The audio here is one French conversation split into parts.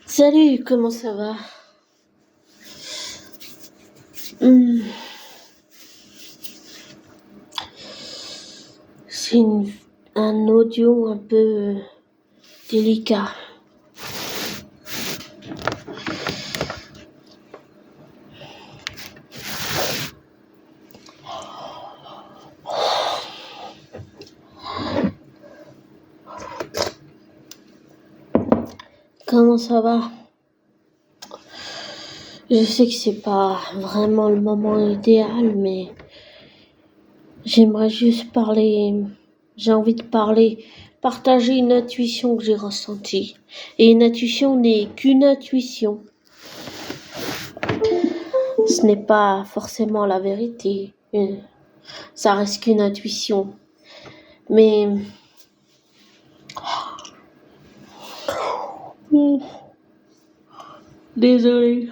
Salut, comment ça va? Hmm, C'est un audio un peu délicat. Comment ça va? Je sais que c'est pas vraiment le moment idéal, mais j'aimerais juste parler. J'ai envie de partager une intuition que j'ai ressentie. Et une intuition n'est qu'une intuition. Ce n'est pas forcément la vérité. Ça reste qu'une intuition. Mais désolée.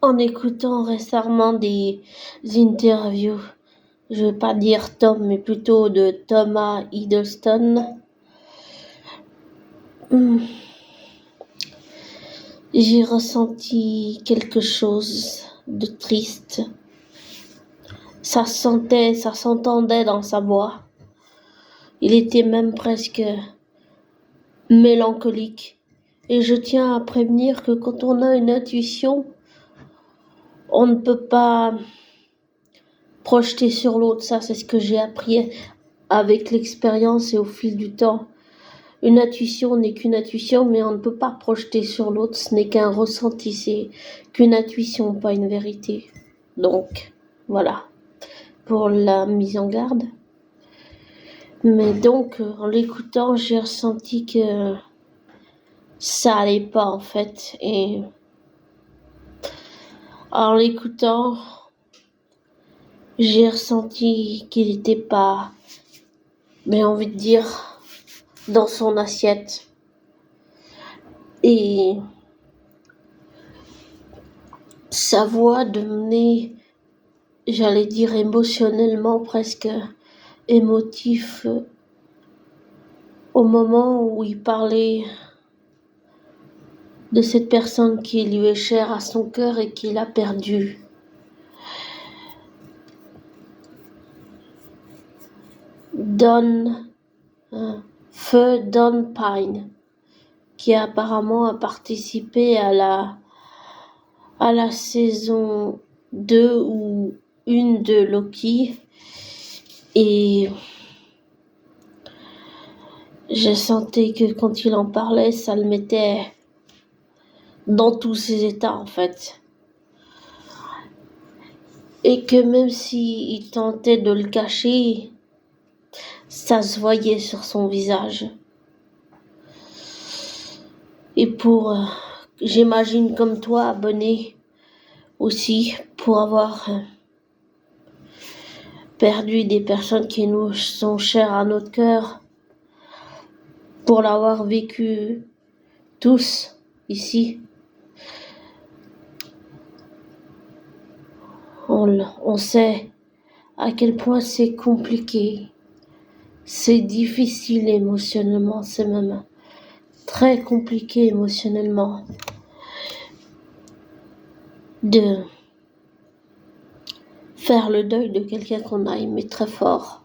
En écoutant récemment des interviews, je ne veux pas dire Tom, mais plutôt de Thomas Hiddleston, j'ai ressenti quelque chose de triste. Ça s'entendait dans sa voix. Il était même presque mélancolique. Et je tiens à prévenir que quand on a une intuition, on ne peut pas projeter sur l'autre. Ça, c'est ce que j'ai appris avec l'expérience et au fil du temps. Une intuition n'est qu'une intuition, mais on ne peut pas projeter sur l'autre. Ce n'est qu'un ressenti, c'est qu'une intuition, pas une vérité. Donc, voilà, pour la mise en garde. Mais donc, en l'écoutant, j'ai ressenti que ça allait pas, en fait. Et en l'écoutant, j'ai ressenti qu'il n'était pas, mais envie de dire, dans son assiette. Et sa voix devenait, j'allais dire émotionnellement presque émotif au moment où il parlait de cette personne qui lui est chère à son cœur et qu'il a perdue. Feu Don Pine, qui apparemment a participé à la saison 2 ou 1 de Loki. Et je sentais que quand il en parlait, ça le mettait dans tous ses états, en fait. Et que même s'il tentait de le cacher, ça se voyait sur son visage. Et j'imagine comme toi, abonné aussi, pour avoir perdu des personnes qui nous sont chères à notre cœur, pour l'avoir vécu tous ici. On sait à quel point c'est compliqué, c'est difficile émotionnellement, c'est même très compliqué émotionnellement de faire le deuil de quelqu'un qu'on a aimé très fort.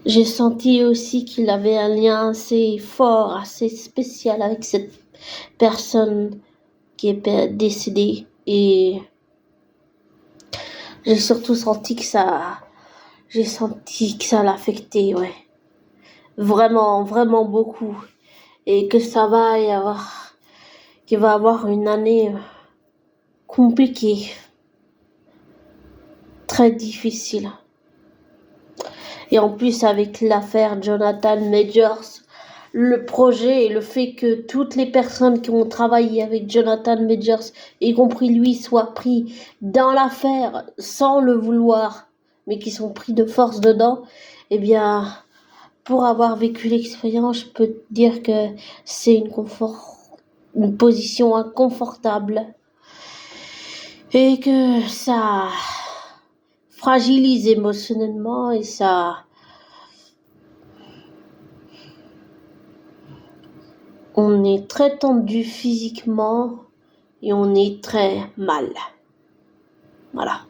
J'ai senti aussi qu'il avait un lien assez fort, assez spécial avec cette personne qui est décédée. Et j'ai surtout senti que ça l'affectait, ouais. Vraiment, vraiment beaucoup. Et que qu'il va avoir une année compliquée, très difficile. Et en plus, avec l'affaire Jonathan Majors, le projet et le fait que toutes les personnes qui ont travaillé avec Jonathan Majors, y compris lui, soient pris dans l'affaire sans le vouloir, mais qui sont pris de force dedans, eh bien, pour avoir vécu l'expérience, je peux te dire que c'est une position inconfortable et que ça fragilise émotionnellement et ça... On est très tendu physiquement et on est très mal. Voilà.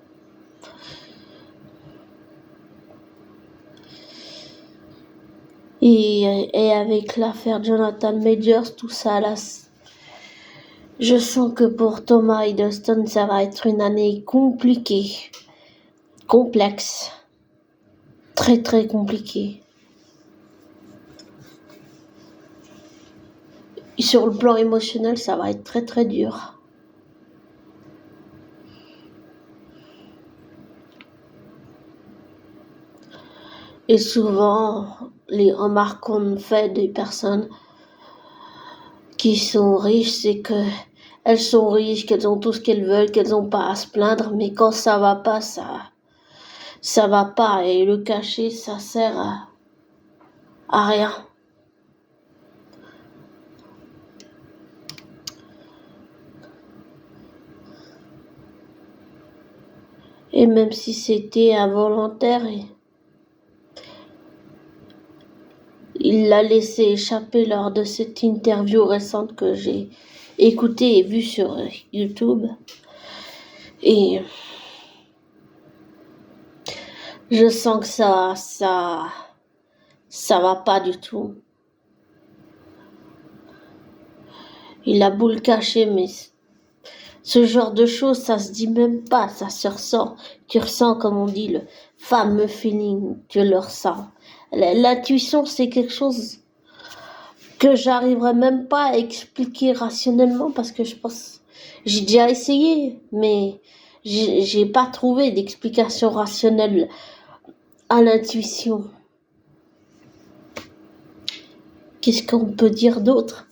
Et avec l'affaire Jonathan Majors, tout ça là, je sens que pour Thomas Hiddleston, ça va être une année compliquée, complexe, très très compliquée. Et sur le plan émotionnel, ça va être très très dur. Et souvent, les remarques qu'on fait des personnes qui sont riches, c'est que elles sont riches, qu'elles ont tout ce qu'elles veulent, qu'elles n'ont pas à se plaindre, mais quand ça va pas, ça va pas, et le cacher, ça sert à rien. Et même si c'était involontaire, il l'a laissé échapper lors de cette interview récente que j'ai écoutée et vue sur YouTube. Et je sens que ça va pas du tout. Il a beau le cacher, mais ce genre de choses, ça se dit même pas, ça se ressent. Tu ressens, comme on dit, le fameux feeling, tu le ressens. L'intuition, c'est quelque chose que j'arriverai même pas à expliquer rationnellement parce que je pense, j'ai déjà essayé, mais j'ai pas trouvé d'explication rationnelle à l'intuition. Qu'est-ce qu'on peut dire d'autre?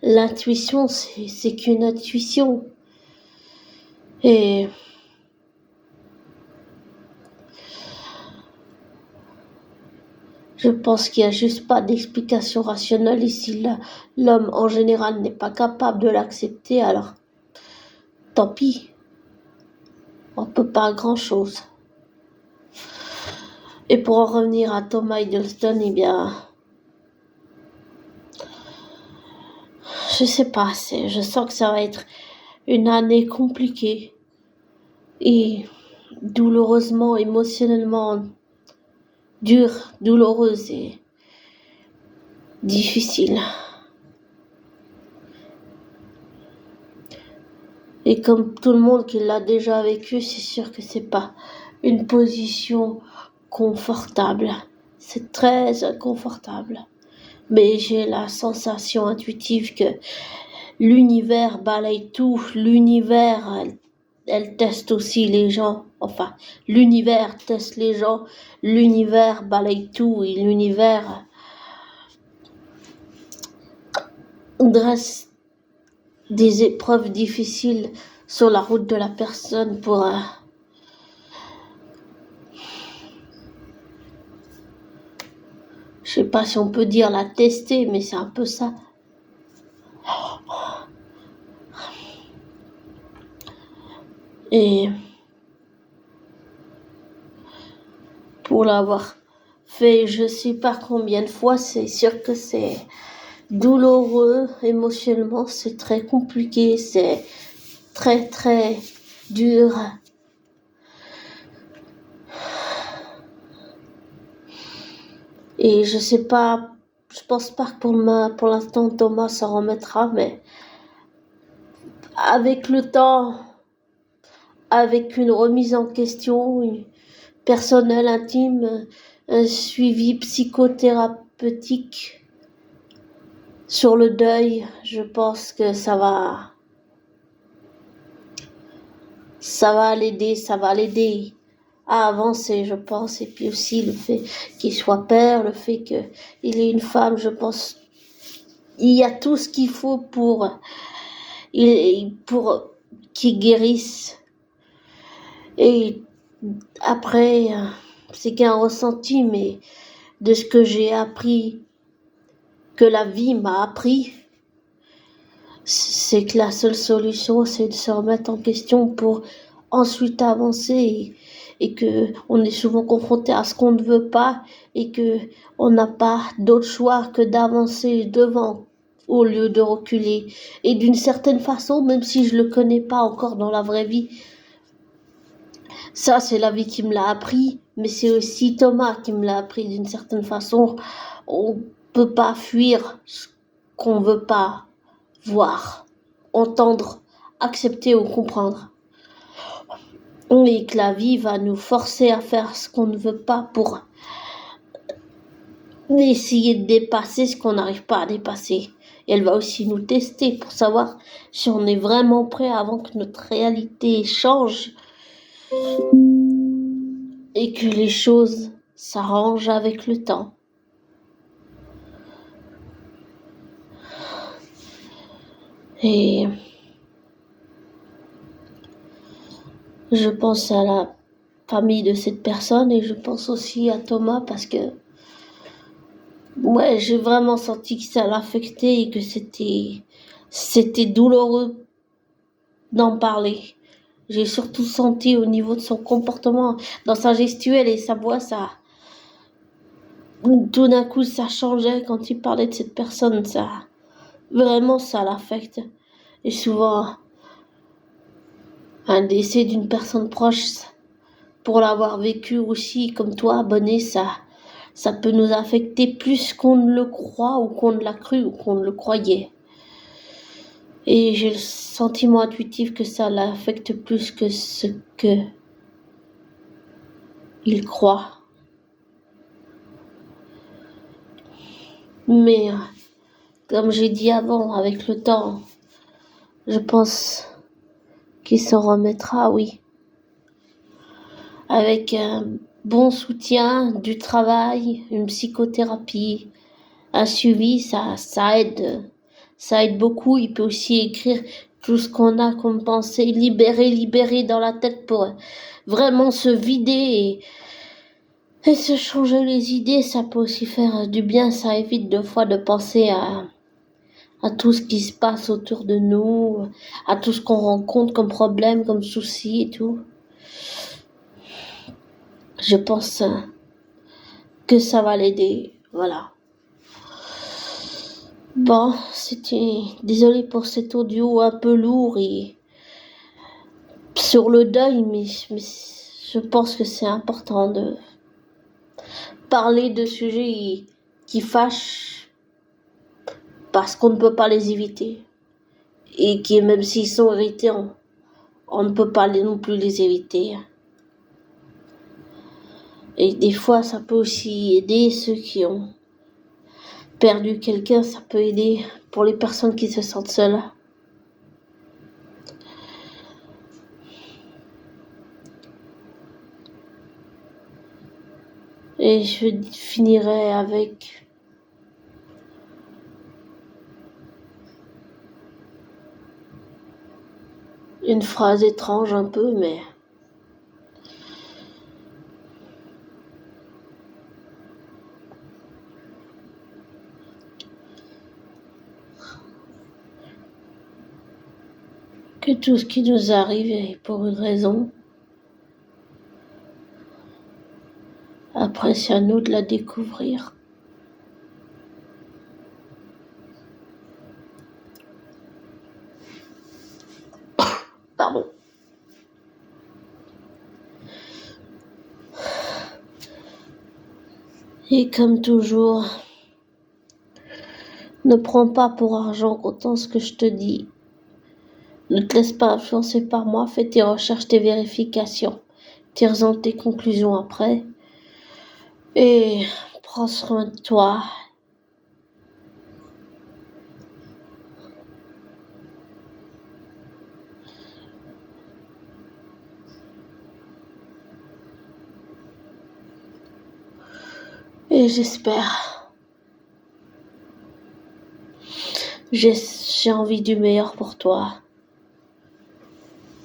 L'intuition, c'est qu'une intuition. Et je pense qu'il n'y a juste pas d'explication rationnelle ici. L'homme en général n'est pas capable de l'accepter, alors tant pis. On peut pas grand-chose. Et pour en revenir à Thomas Hiddleston, eh bien, je sais pas, je sens que ça va être une année compliquée et douloureusement, émotionnellement dure, douloureuse et difficile. Et comme tout le monde qui l'a déjà vécu, c'est sûr que c'est pas une position confortable. C'est très inconfortable. Mais j'ai la sensation intuitive que l'univers balaye tout. L'univers, elle teste aussi les gens. Enfin, l'univers teste les gens. L'univers balaye tout et l'univers dresse des épreuves difficiles sur la route de la personne pour je sais pas si on peut dire la tester, mais c'est un peu ça. Et pour l'avoir fait je sais pas combien de fois, c'est sûr que c'est douloureux émotionnellement, c'est très compliqué, c'est très très dur. Et je sais pas, je pense pas que pour l'instant Thomas s'en remettra, mais avec le temps, avec une remise en question personnelle, intime, un suivi psychothérapeutique sur le deuil, je pense que ça va l'aider à avancer, je pense. Et puis aussi le fait qu'il soit père, le fait qu'il ait une femme, je pense, il y a tout ce qu'il faut pour qu'il guérisse. Et après, c'est qu'un ressenti, mais de ce que j'ai appris, que la vie m'a appris, c'est que la seule solution, c'est de se remettre en question pour ensuite avancer et que on est souvent confronté à ce qu'on ne veut pas et que on n'a pas d'autre choix que d'avancer devant au lieu de reculer. Et d'une certaine façon, même si je le connais pas encore dans la vraie vie, ça c'est la vie qui me l'a appris, mais c'est aussi Thomas qui me l'a appris d'une certaine façon. On peut pas fuir ce qu'on veut pas voir, entendre, accepter ou comprendre. Et que la vie va nous forcer à faire ce qu'on ne veut pas pour essayer de dépasser ce qu'on n'arrive pas à dépasser. Et elle va aussi nous tester pour savoir si on est vraiment prêt avant que notre réalité change et que les choses s'arrangent avec le temps. Et je pense à la famille de cette personne et je pense aussi à Thomas parce que ouais, j'ai vraiment senti que ça l'affectait et que c'était douloureux d'en parler. J'ai surtout senti au niveau de son comportement, dans sa gestuelle et sa voix, ça, tout d'un coup, ça changeait quand il parlait de cette personne, ça, vraiment, ça l'affecte. Et souvent, un décès d'une personne proche, pour l'avoir vécu aussi, comme toi, abonné, ça peut nous affecter plus qu'on ne le croit ou qu'on ne l'a cru ou qu'on ne le croyait. Et j'ai le sentiment intuitif que ça l'affecte plus que ce que il croit. Mais, comme j'ai dit avant, avec le temps, je pense qu'il s'en remettra, oui. Avec un bon soutien, du travail, une psychothérapie, un suivi, ça aide. Ça aide beaucoup. Il peut aussi écrire tout ce qu'on a comme pensée, libérer dans la tête pour vraiment se vider et se changer les idées. Ça peut aussi faire du bien. Ça évite deux fois de penser à tout ce qui se passe autour de nous, à tout ce qu'on rencontre comme problème, comme souci et tout. Je pense que ça va l'aider. Voilà. Bon, c'était... Désolée pour cet audio un peu lourd et sur le deuil, mais je pense que c'est important de parler de sujets qui fâchent parce qu'on ne peut pas les éviter. Et qui, même s'ils sont irritants, on ne peut pas non plus les éviter. Et des fois, ça peut aussi aider ceux qui ont perdu quelqu'un, ça peut aider pour les personnes qui se sentent seules. Et je finirai avec une phrase étrange un peu, mais que tout ce qui nous arrive est pour une raison. Après, c'est à nous de la découvrir. Pardon. Et comme toujours, ne prends pas pour argent comptant ce que je te dis. Ne te laisse pas influencer par moi, fais tes recherches, tes vérifications. Tire-en tes conclusions après. Et prends soin de toi. Et j'ai envie du meilleur pour toi.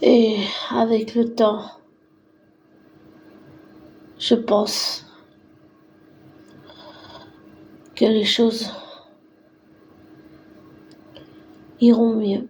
Et avec le temps, je pense que les choses iront mieux.